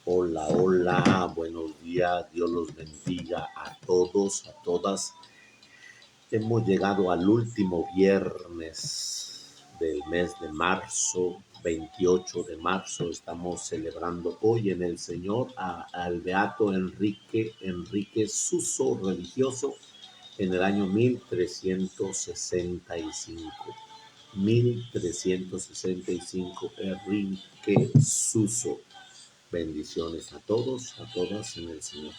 Hola, hola, buenos días, Dios los bendiga a todos, a todas. Hemos llegado al último viernes del mes de marzo, 28 de marzo. Estamos celebrando hoy en el Señor al beato Enrique Suso, religioso, en el año 1365. 1365, Enrique Suso. Bendiciones a todos, a todas en el Señor.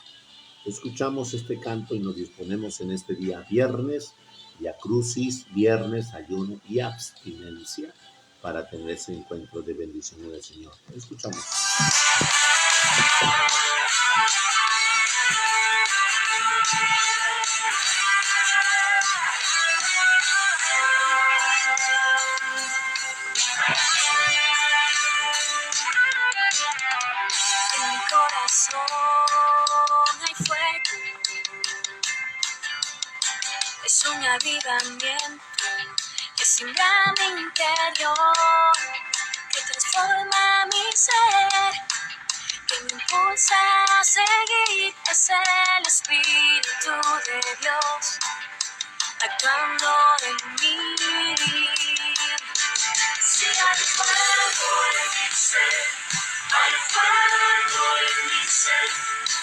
Escuchamos este canto y nos disponemos en este día viernes, Via Crucis, viernes, ayuno y abstinencia para tener ese encuentro de bendición del Señor. Escuchamos. En mi corazón hay fuego, es un avivamiento que siembra mi interior, que transforma mi ser, que me impulsa a seguir. Es el Espíritu de Dios actuando en mí. Si hay fuego en mi ser, hay fuego en mi ser,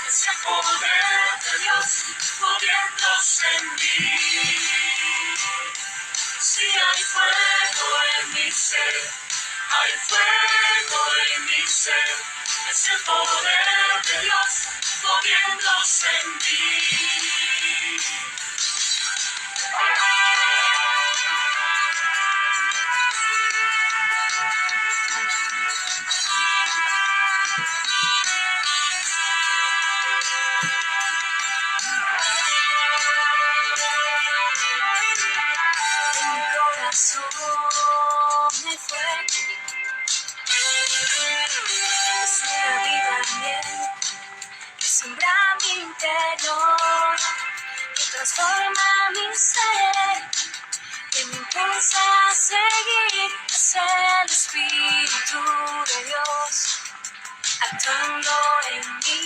es el poder de Dios moviéndose en mí. Si hay fuego en mi ser, hay fuego en mi ser, es el poder de Dios moviéndose en mí. En mi corazón hay fuego, es un avivamiento que siembra mi interior, que transforma mi ser, que me impulsa a seguir. Es el Espíritu de Dios actuando en mí.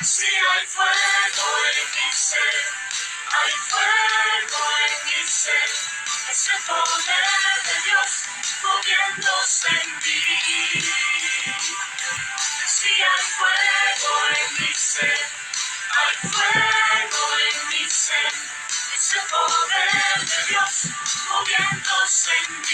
Si hay fuego en mi ser, hay fuego en mi ser, es el poder de Dios moviéndose en mí. Si hay fuego en mi ser, hay fuego en mi ser, es el poder de Dios moviéndose en mí.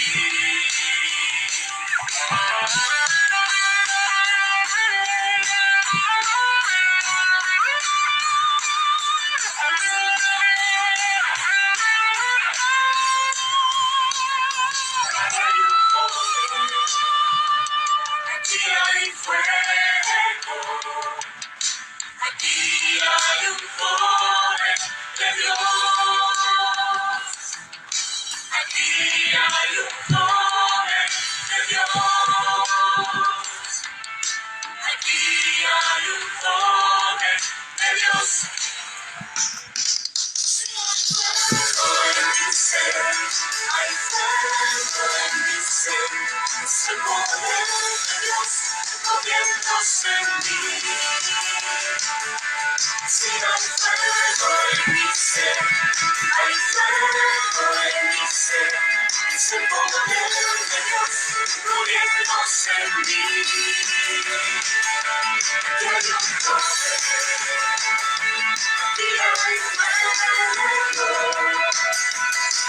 Aquí hay fuego, aquí hay un poder de Dios, aquí hay un poder de Dios, aquí hay un poder de Dios. Fuego en mi ser, hay fuego en mi ser, es el poder de Dios moviéndose en mí. Si hay fuego en mi ser, hay fuego en mi ser, es el poder de Dios moviéndose en mí. Aquí hay un poder, aquí hay fuego,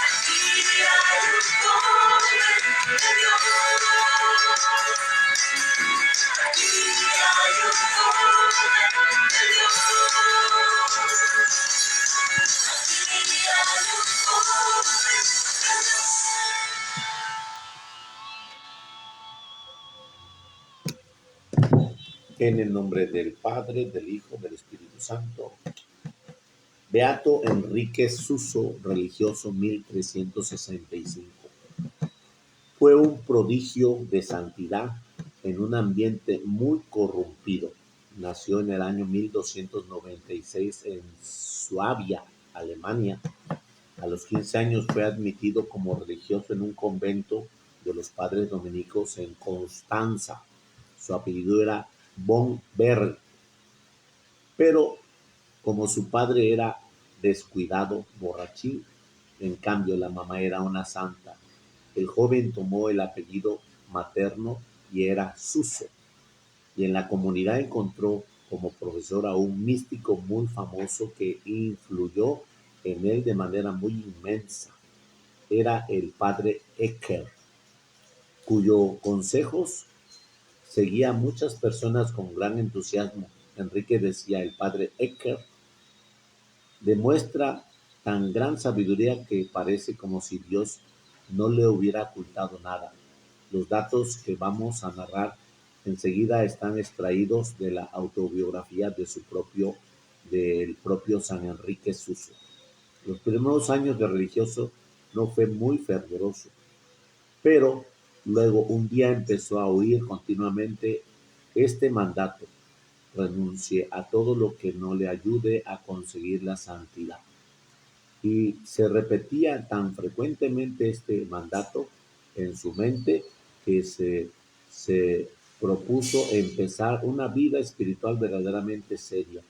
aquí hay un poder de Dios, aquí hay un poder de Dios, aquí hay un poder de Dios. En el nombre del Padre, del Hijo, del Espíritu Santo. Beato Enrique Suso, religioso, 1365. Fue un prodigio de santidad en un ambiente muy corrompido. Nació en el año 1296 en Suabia, Alemania. A los 15 años fue admitido como religioso en un convento de los padres dominicos en Constanza, Su apellido era von Berg, pero como su padre era descuidado, borrachín, en cambio la mamá era una santa, el joven tomó el apellido materno y era Suso, y en la comunidad encontró como profesor a un místico muy famoso que influyó en él de manera muy inmensa. Era el padre Eckhart, cuyos consejos seguía a muchas personas con gran entusiasmo. Enrique decía: el padre Eckhart demuestra tan gran sabiduría que parece como si Dios no le hubiera ocultado nada. Los datos que vamos a narrar enseguida están extraídos de la autobiografía del propio San Enrique Suso. Los primeros años de religioso no fue muy fervoroso, pero luego un día empezó a oír continuamente este mandato: renuncie a todo lo que no le ayude a conseguir la santidad. Y se repetía tan frecuentemente este mandato en su mente que se propuso empezar una vida espiritual verdaderamente seria.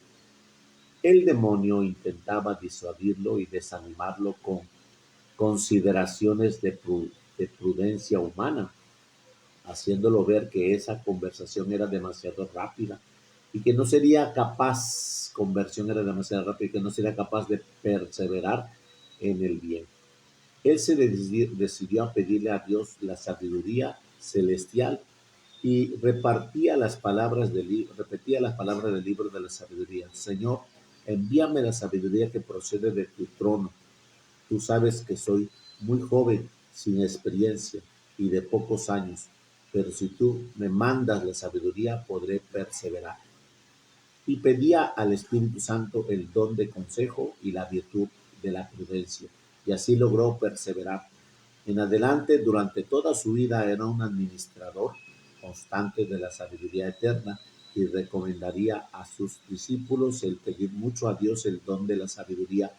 El demonio intentaba disuadirlo y desanimarlo con consideraciones de prudencia humana, haciéndolo ver que esa conversión era demasiado rápida y que no sería capaz, conversión era demasiado rápida y que no sería capaz de perseverar en el bien. Él se decidió a pedirle a Dios la sabiduría celestial y repetía las palabras del libro de la sabiduría: Señor, envíame la sabiduría que procede de tu trono. Tú sabes que soy muy joven, sin experiencia y de pocos años, pero si tú me mandas la sabiduría, podré perseverar. Y pedía al Espíritu Santo el don de consejo y la virtud de la prudencia, y así logró perseverar. En adelante, durante toda su vida, era un administrador constante de la sabiduría eterna y recomendaría a sus discípulos el pedir mucho a Dios el don de la sabiduría,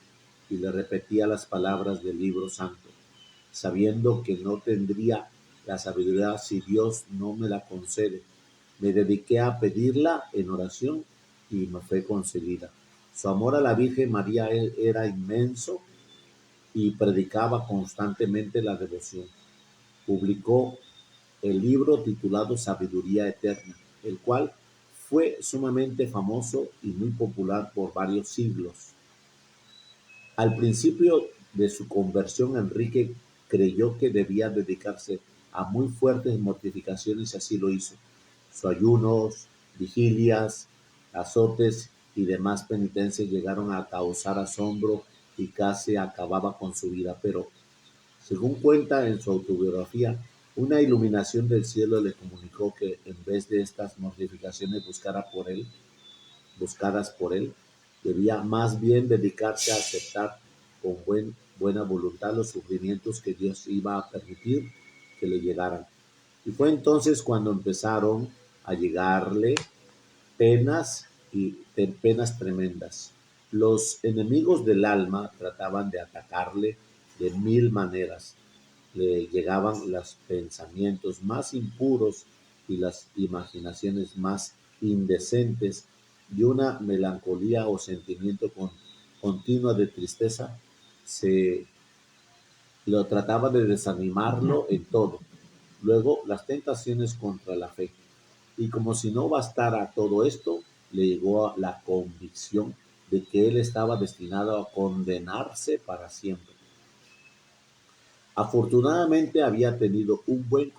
y le repetía las palabras del libro santo: sabiendo que no tendría la sabiduría si Dios no me la concede. Me dediqué a pedirla en oración y me fue concedida. Su amor a la Virgen María era inmenso y predicaba constantemente la devoción. Publicó el libro titulado Sabiduría Eterna, el cual fue sumamente famoso y muy popular por varios siglos. Al principio de su conversión, Enrique creyó que debía dedicarse a muy fuertes mortificaciones y así lo hizo. Sus ayunos, vigilias, azotes y demás penitencias llegaron a causar asombro y casi acababa con su vida, pero según cuenta en su autobiografía, una iluminación del cielo le comunicó que en vez de estas mortificaciones buscadas por él, debía más bien dedicarse a aceptar con buena voluntad los sufrimientos que Dios iba a permitir que le llegaran. Y fue entonces cuando empezaron a llegarle penas y penas tremendas. Los enemigos del alma trataban de atacarle de mil maneras. Le llegaban los pensamientos más impuros y las imaginaciones más indecentes, y una melancolía o sentimiento continua de tristeza se lo trataba de desanimarlo en todo. Luego las tentaciones contra la fe. Y como si no bastara todo esto, le llegó la convicción de que él estaba destinado a condenarse para siempre. Afortunadamente había tenido un buen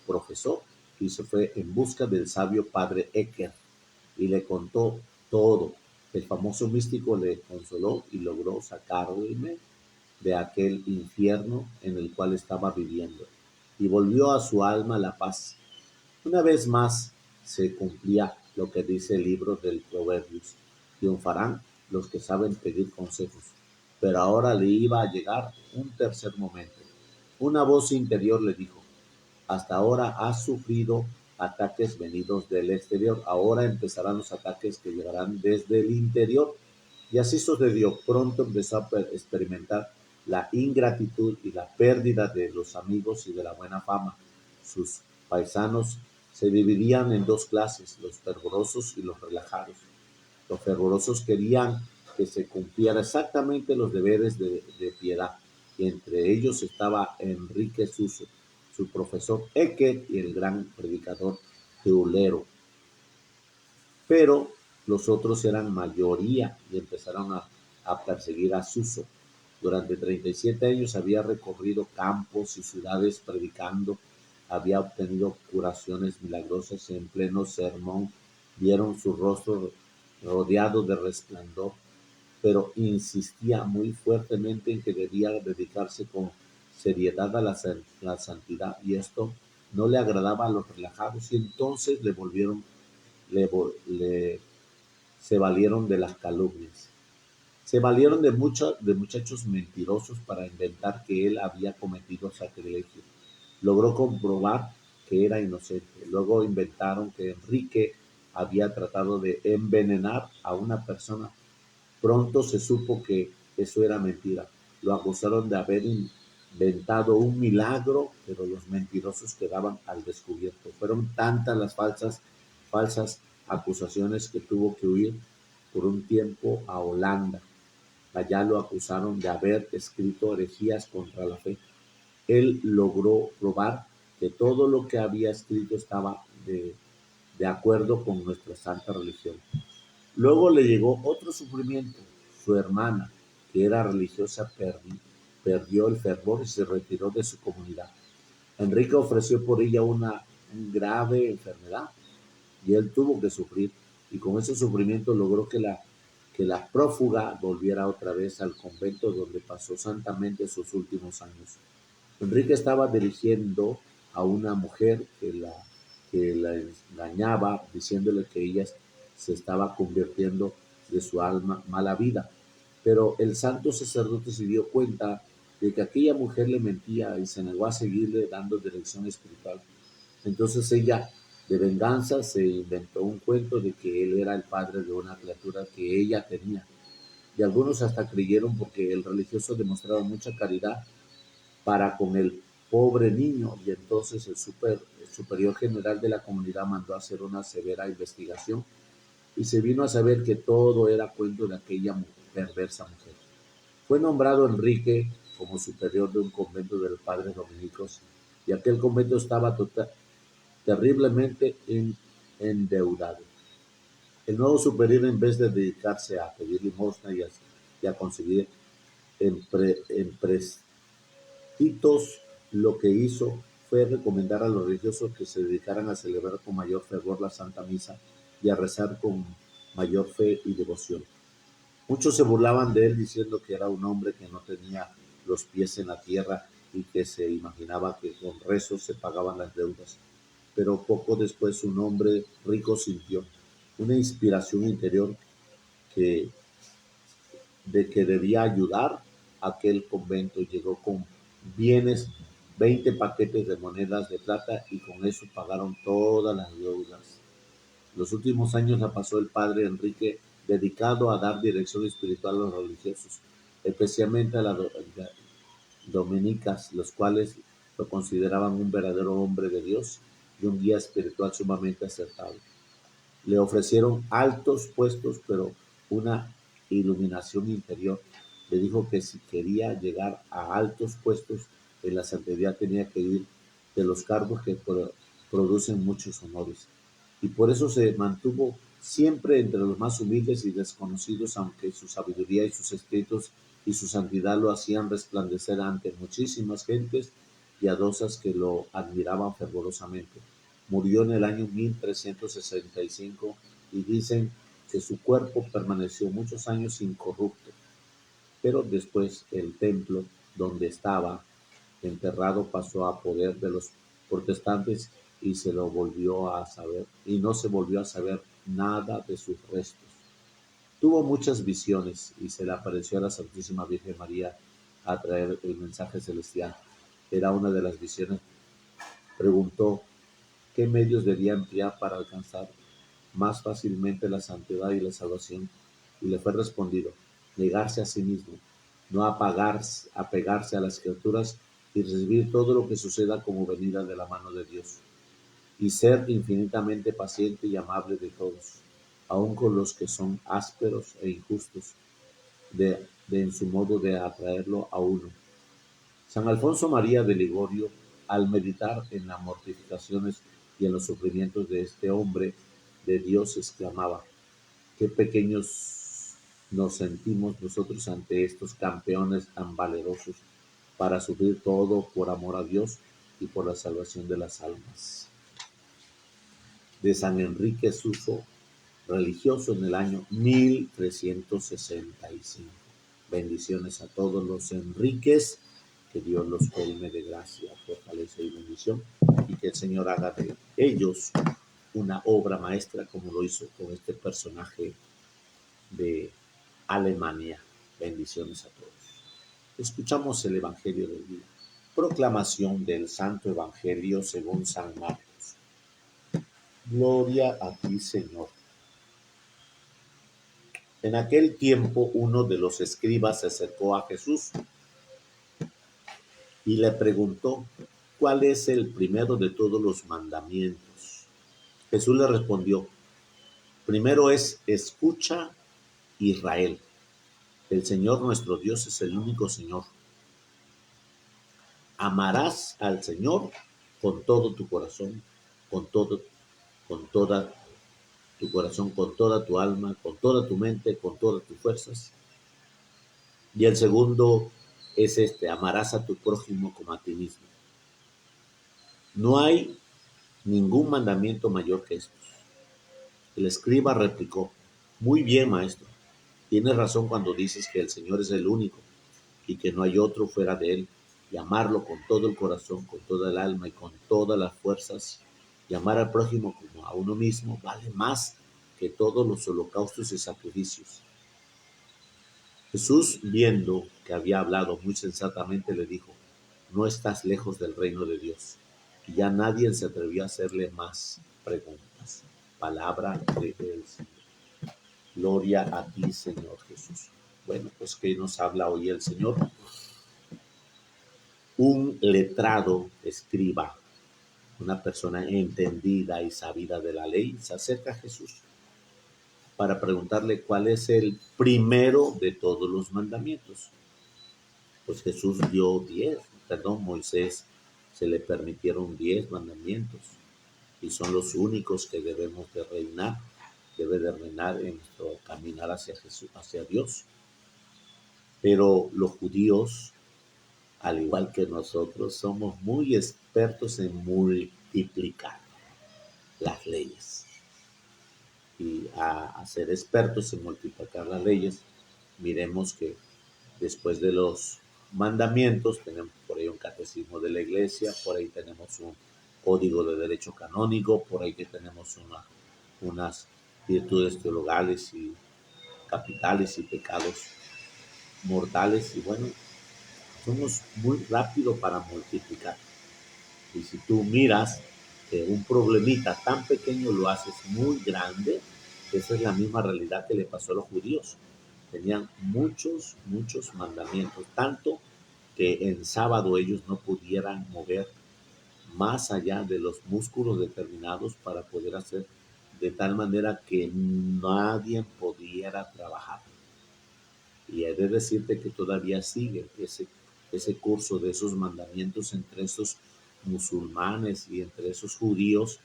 profesor y se fue en busca del sabio padre Eckhart y le contó todo. El famoso místico le consoló y logró sacarle de aquel infierno en el cual estaba viviendo, y volvió a su alma la paz. Una vez más se cumplía lo que dice el libro del Proverbios: triunfarán los que saben pedir consejos. Pero ahora le iba a llegar un tercer momento. Una voz interior le dijo: hasta ahora has sufrido ataques venidos del exterior, ahora empezarán los ataques que llegarán desde el interior. Y así sucedió. Pronto empezó a experimentar la ingratitud y la pérdida de los amigos y de la buena fama. Sus paisanos Se dividían en dos clases, los fervorosos y los relajados. Los fervorosos querían que se cumplieran exactamente los deberes de piedad, y entre ellos estaba Enrique Suso, su profesor Ecker y el gran predicador Teulero. Pero los otros eran mayoría y empezaron a perseguir a Suso. Durante 37 años había recorrido campos y ciudades predicando, había obtenido curaciones milagrosas y en pleno sermón vieron su rostro rodeado de resplandor, pero insistía muy fuertemente en que debía dedicarse con seriedad a la santidad, y esto no le agradaba a los relajados, y entonces le, le- se valieron de las calumnias. Se valieron de muchachos mentirosos para inventar que él había cometido sacrilegio. Logró comprobar que era inocente. Luego inventaron que Enrique había tratado de envenenar a una persona. Pronto se supo que eso era mentira. Lo acusaron de haber inventado un milagro, pero los mentirosos quedaban al descubierto. Fueron tantas las falsas acusaciones que tuvo que huir por un tiempo a Holanda. Allá lo acusaron de haber escrito herejías contra la fe. Él logró probar que todo lo que había escrito estaba de acuerdo con nuestra santa religión. Luego le llegó otro sufrimiento. Su hermana, que era religiosa, perdió el fervor y se retiró de su comunidad. Enrique ofreció por ella una grave enfermedad y él tuvo que sufrir, y con ese sufrimiento logró que la prófuga volviera otra vez al convento donde pasó santamente sus últimos años. Enrique estaba dirigiendo a una mujer que la engañaba, diciéndole que ella se estaba convirtiendo de su alma mala vida. Pero el santo sacerdote se dio cuenta de que aquella mujer le mentía y se negó a seguirle dando dirección espiritual. Entonces ella, de venganza, se inventó un cuento de que él era el padre de una criatura que ella tenía. Y algunos hasta creyeron porque el religioso demostraba mucha caridad para con el pobre niño, y entonces el superior general de la comunidad mandó a hacer una severa investigación y se vino a saber que todo era cuento de aquella perversa mujer. Fue nombrado Enrique como superior de un convento de los padres dominicos, y aquel convento estaba terriblemente endeudado. El nuevo superior, en vez de dedicarse a pedir limosna y a conseguir empréstitos, lo que hizo fue recomendar a los religiosos que se dedicaran a celebrar con mayor fervor la Santa Misa y a rezar con mayor fe y devoción. Muchos se burlaban de él diciendo que era un hombre que no tenía los pies en la tierra y que se imaginaba que con rezos se pagaban las deudas. Pero poco después un hombre rico sintió una inspiración interior que, de que debía ayudar a aquel convento. Llegó con bienes, 20 paquetes de monedas de plata, y con eso pagaron todas las deudas. Los últimos años la pasó el padre Enrique dedicado a dar dirección espiritual a los religiosos, especialmente a las dominicas, los cuales lo consideraban un verdadero hombre de Dios y un guía espiritual sumamente acertado. Le ofrecieron altos puestos, pero una iluminación interior le dijo que si quería llegar a altos puestos en la santidad tenía que ir de los cargos que producen muchos honores. Y por eso se mantuvo siempre entre los más humildes y desconocidos, aunque su sabiduría y sus escritos y su santidad lo hacían resplandecer ante muchísimas gentes piadosas que lo admiraban fervorosamente. Murió en el año 1365 y dicen que su cuerpo permaneció muchos años incorrupto, pero después el templo donde estaba enterrado pasó a poder de los protestantes y se lo volvió a saber y no se volvió a saber nada de sus restos. Tuvo muchas visiones y se le apareció a la Santísima Virgen María a traer el mensaje celestial. Era una de las visiones. Preguntó qué medios debía emplear para alcanzar más fácilmente la santidad y la salvación, y le fue respondido: negarse a sí mismo, no apegarse a las criaturas y recibir todo lo que suceda como venida de la mano de Dios. y ser infinitamente paciente y amable de todos, aun con los que son ásperos e injustos, en su modo de atraerlo a uno. San Alfonso María de Ligorio, al meditar en las mortificaciones y en los sufrimientos de este hombre de Dios, exclamaba: qué pequeños nos sentimos nosotros ante estos campeones tan valerosos para sufrir todo por amor a Dios y por la salvación de las almas. De San Enrique Suso, religioso en el año 1365. Bendiciones a todos los Enríquez, que Dios los colme de gracia, fortaleza y bendición, y que el Señor haga de ellos una obra maestra como lo hizo con este personaje de Alemania. Bendiciones a todos. Escuchamos el Evangelio del día. Proclamación del Santo Evangelio según San Marcos. Gloria a ti, Señor. En aquel tiempo uno de los escribas se acercó a Jesús y le preguntó: ¿cuál es el primero de todos los mandamientos? Jesús le respondió: primero es: escucha, Israel. El Señor nuestro Dios es el único Señor. Amarás al Señor con todo tu corazón, con toda tu corazón, con toda tu alma, con toda tu mente, con todas tus fuerzas. Y el segundo es amarás a tu prójimo como a ti mismo. No hay ningún mandamiento mayor que estos. El escriba replicó: muy bien, maestro, tienes razón cuando dices que el Señor es el único y que no hay otro fuera de él, y amarlo con todo el corazón, con toda el alma y con todas las fuerzas, y amar al prójimo como a uno mismo vale más que todos los holocaustos y sacrificios. Jesús, viendo que había hablado muy sensatamente, le dijo: no estás lejos del reino de Dios. Y ya nadie se atrevió a hacerle más preguntas. Palabra del Señor. Gloria a ti, Señor Jesús. Bueno, pues ¿qué nos habla hoy el Señor? Un letrado escriba, una persona entendida y sabida de la ley, se acerca a Jesús para preguntarle cuál es el primero de todos los mandamientos. Pues Jesús dio 10, Moisés se le permitieron 10 mandamientos y son los únicos que debemos de reinar, debe de reinar en nuestro caminar hacia Jesús, hacia Dios. Pero los judíos, al igual que nosotros, somos muy expertos en multiplicar las leyes. Y a ser expertos en multiplicar las leyes, miremos que después de los mandamientos tenemos por ahí un catecismo de la iglesia, por ahí tenemos un código de derecho canónico, por ahí que tenemos unas virtudes teologales y capitales y pecados mortales. Y bueno, somos muy rápidos para multiplicar. Y si tú miras que un problemita tan pequeño lo haces muy grande, esa es la misma realidad que le pasó a los judíos. Tenían muchos mandamientos, tanto que en sábado ellos no pudieran mover más allá de los músculos determinados para poder hacer de tal manera que nadie pudiera trabajar. Y he de decirte que todavía sigue ese curso de esos mandamientos entre esos musulmanes y entre esos judíos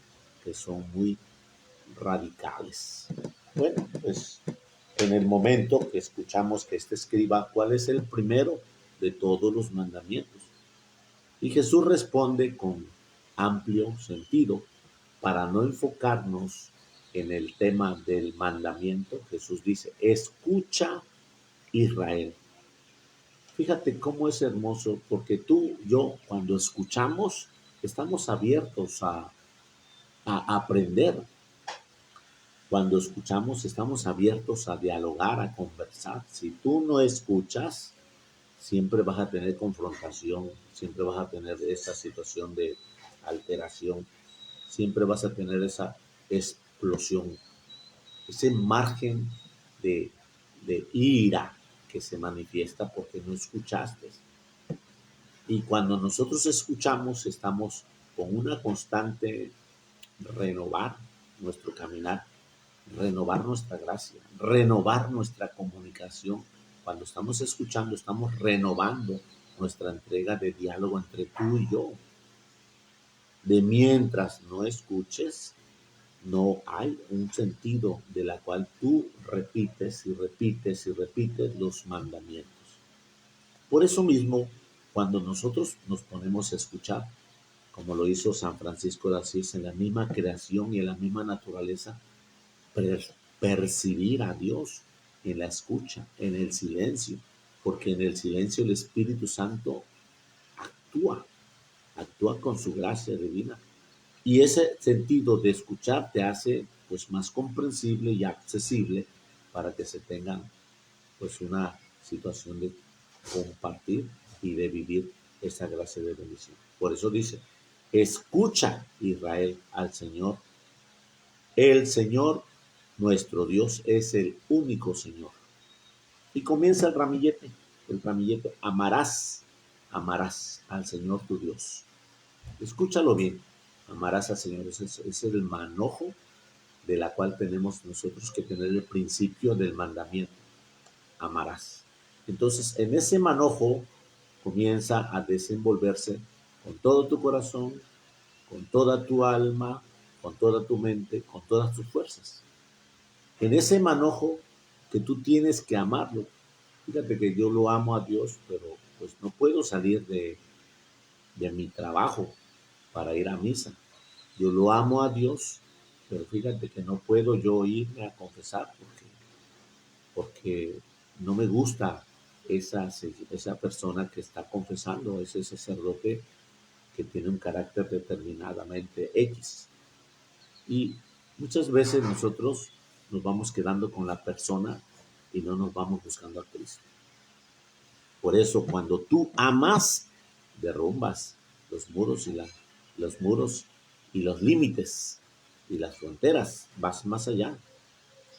que son muy radicales. Bueno, pues en el momento que escuchamos que escriba cuál es el primero de todos los mandamientos. Y Jesús responde con amplio sentido para no enfocarnos en el tema del mandamiento. Jesús dice: escucha, Israel. Fíjate cómo es hermoso, porque tú, yo, cuando escuchamos, estamos abiertos a aprender. Cuando escuchamos, estamos abiertos a dialogar, a conversar. Si tú no escuchas, siempre vas a tener confrontación, siempre vas a tener esa situación de alteración, siempre vas a tener esa explosión, ese margen de, de ira que se manifiesta porque no escuchaste. Y cuando nosotros escuchamos, estamos con una constante renovar nuestro caminar, renovar nuestra gracia, renovar nuestra comunicación. Cuando estamos escuchando, estamos renovando nuestra entrega de diálogo entre tú y yo. De mientras no escuches, no hay un sentido de la cual tú repites y repites y repites los mandamientos. Por eso mismo, cuando nosotros nos ponemos a escuchar, como lo hizo San Francisco de Asís, en la misma creación y en la misma naturaleza, percibir a Dios en la escucha, en el silencio, porque en el silencio el Espíritu Santo actúa, actúa con su gracia divina. Y ese sentido de escuchar te hace pues más comprensible y accesible para que se tengan pues una situación de compartir y de vivir esa gracia de bendición. Por eso dice, escucha Israel al Señor. El Señor, nuestro Dios, es el único Señor. Y comienza el ramillete, amarás al Señor tu Dios. Escúchalo bien, amarás al Señor, ese es el manojo de la cual tenemos nosotros que tener el principio del mandamiento, amarás. Entonces, en ese manojo comienza a desenvolverse con todo tu corazón, con toda tu alma, con toda tu mente, con todas tus fuerzas. En ese manojo que tú tienes que amarlo. Fíjate que yo lo amo a Dios, pero pues no puedo salir de mi trabajo para ir a misa. Yo lo amo a Dios, pero fíjate que no puedo yo irme a confesar porque no me gusta esa persona que está confesando, ese sacerdote que tiene un carácter determinadamente X. Y muchas veces nosotros nos vamos quedando con la persona y no nos vamos buscando a Cristo. Por eso cuando tú amas, derrumbas los muros los muros y los límites y las fronteras, vas más allá.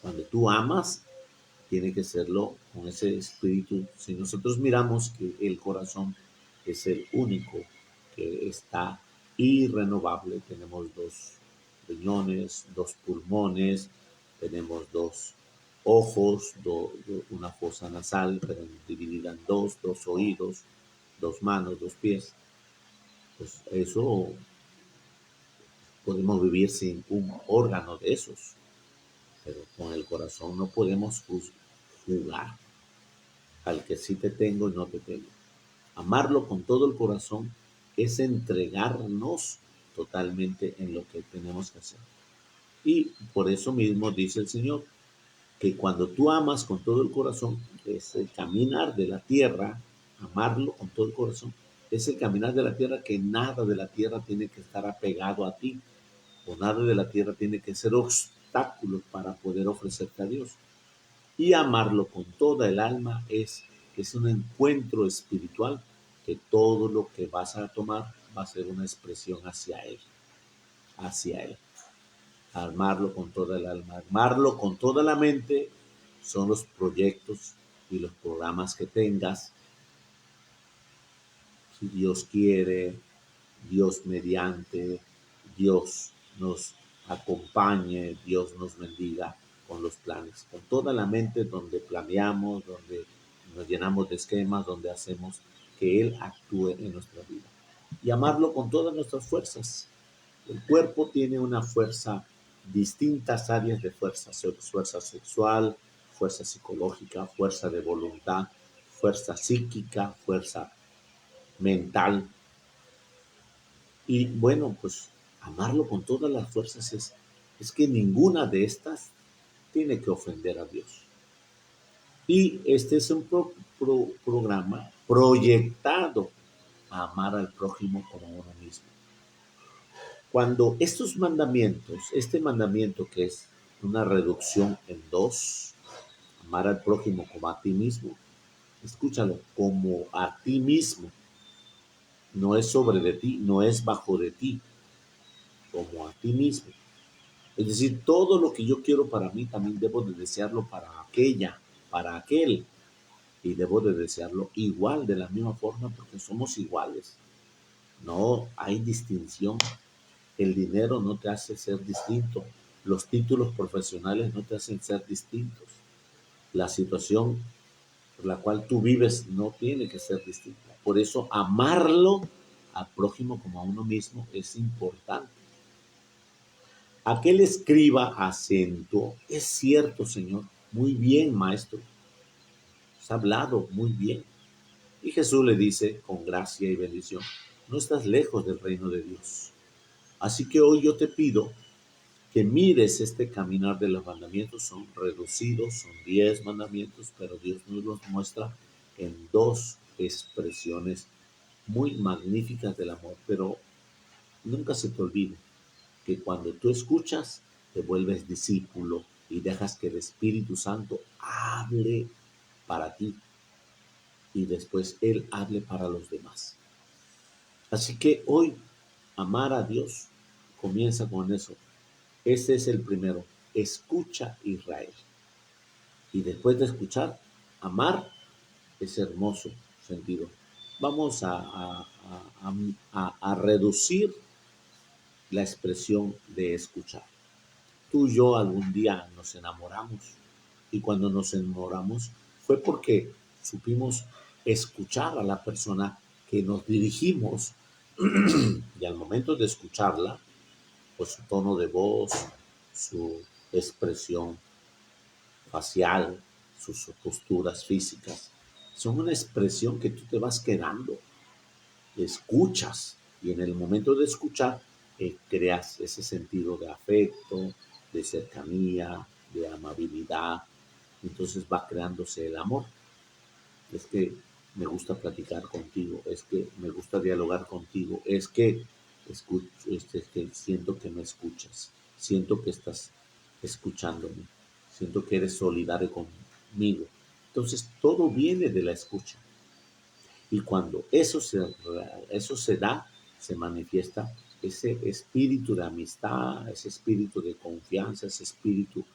Cuando tú amas, tiene que serlo con ese espíritu. Si nosotros miramos que el corazón es el único que está irrenovable, tenemos dos riñones, dos pulmones, tenemos dos ojos, una fosa nasal, pero dividida en dos oídos, dos manos, dos pies. Pues eso podemos vivir sin un órgano de esos, pero con el corazón no podemos jugar al que sí te tengo y no te tengo. Amarlo con todo el corazón es entregarnos totalmente en lo que tenemos que hacer. Y por eso mismo dice el Señor que cuando tú amas con todo el corazón, es el caminar de la tierra, amarlo con todo el corazón, es el caminar de la tierra que nada de la tierra tiene que estar apegado a ti, o nada de la tierra tiene que ser obstáculo para poder ofrecerte a Dios. Y amarlo con toda el alma es un encuentro espiritual que todo lo que vas a tomar va a ser una expresión hacia Él, hacia Él. Amarlo con toda el alma, amarlo con toda la mente son los proyectos y los programas que tengas. Si Dios quiere, Dios mediante, Dios nos acompañe, Dios nos bendiga con los planes, con toda la mente donde planeamos, donde nos llenamos de esquemas, donde hacemos que Él actúe en nuestra vida. Y amarlo con todas nuestras fuerzas. El cuerpo tiene una fuerza, distintas áreas de fuerza, fuerza sexual, fuerza psicológica, fuerza de voluntad, fuerza psíquica, fuerza mental. Y bueno, pues amarlo con todas las fuerzas es que ninguna de estas tiene que ofender a Dios. Y este es un programa proyectado a amar al prójimo como a uno mismo. Cuando estos mandamientos, este mandamiento que es una reducción en dos, amar al prójimo como a ti mismo, escúchalo, como a ti mismo, no es sobre de ti, no es bajo de ti, como a ti mismo. Es decir, todo lo que yo quiero para mí también debo de desearlo para aquella, para aquel, y debo de desearlo igual, de la misma forma, porque somos iguales. No hay distinción. El dinero no te hace ser distinto. Los títulos profesionales no te hacen ser distintos. La situación por la cual tú vives no tiene que ser distinta. Por eso amarlo al prójimo como a uno mismo es importante. Aquel escriba acentuó: es cierto, Señor. Muy bien, maestro. Has hablado muy bien. Y Jesús le dice con gracia y bendición: no estás lejos del reino de Dios. Así que hoy yo te pido que mires este caminar de los mandamientos. Son reducidos, son 10 mandamientos, pero Dios nos los muestra en 2 expresiones muy magníficas del amor. Pero nunca se te olvide que cuando tú escuchas, te vuelves discípulo y dejas que el Espíritu Santo hable para ti y después Él hable para los demás. Así que hoy, amar a Dios comienza con eso. Ese es el primero. Escucha, Israel. Y después de escuchar, amar es hermoso sentido. Vamos a reducir la expresión de escuchar. Tú y yo algún día nos enamoramos, y cuando nos enamoramos fue porque supimos escuchar a la persona que nos dirigimos, y al momento de escucharla, pues su tono de voz, su expresión facial, sus posturas físicas, son una expresión que tú te vas quedando, escuchas, y en el momento de escuchar creas ese sentido de afecto, de cercanía, de amabilidad. Entonces va creándose el amor. Es que me gusta platicar contigo, es que me gusta dialogar contigo, es que escucho, que siento que me escuchas, siento que estás escuchándome, siento que eres solidario conmigo. Entonces todo viene de la escucha. Y cuando eso se da, se manifiesta ese espíritu de amistad, ese espíritu de confianza, ese espíritu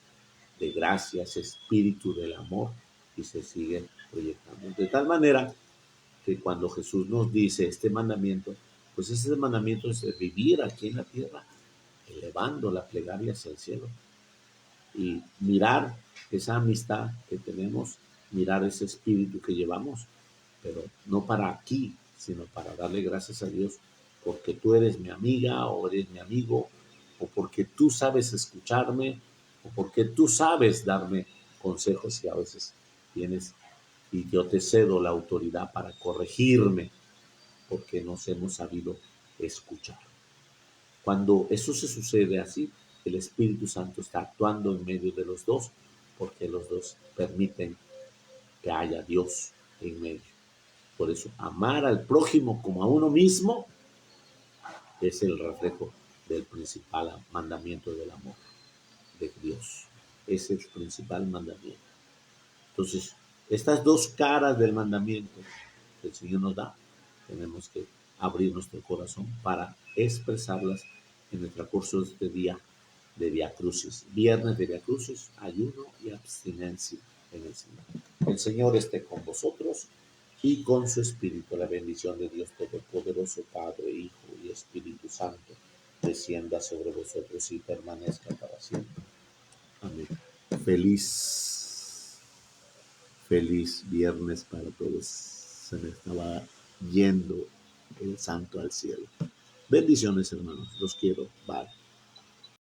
de gracia, ese espíritu del amor, y se sigue proyectando. De tal manera que cuando Jesús nos dice este mandamiento, pues ese mandamiento es de vivir aquí en la tierra, elevando la plegaria hacia el cielo y mirar esa amistad que tenemos, mirar ese espíritu que llevamos, pero no para aquí, sino para darle gracias a Dios porque tú eres mi amiga o eres mi amigo, o porque tú sabes escucharme, o porque tú sabes darme consejos, y a veces tienes y yo te cedo la autoridad para corregirme porque nos hemos sabido escuchar. Cuando eso se sucede así, el Espíritu Santo está actuando en medio de los dos, porque los dos permiten que haya Dios en medio. Por eso, amar al prójimo como a uno mismo es el reflejo del principal mandamiento del amor de Dios. Es el principal mandamiento. Entonces, estas 2 caras del mandamiento que el Señor nos da, tenemos que abrir nuestro corazón para expresarlas en el transcurso de este día de Via Crucis. Viernes de Via Crucis, ayuno y abstinencia en el Señor. El Señor esté con vosotros y con su Espíritu. La bendición de Dios Todopoderoso, Padre, Hijo y Espíritu Santo, descienda sobre vosotros y permanezca para siempre. Amén. Feliz viernes para todos. Se me estaba yendo el santo al cielo. Bendiciones, hermanos. Los quiero. Bye.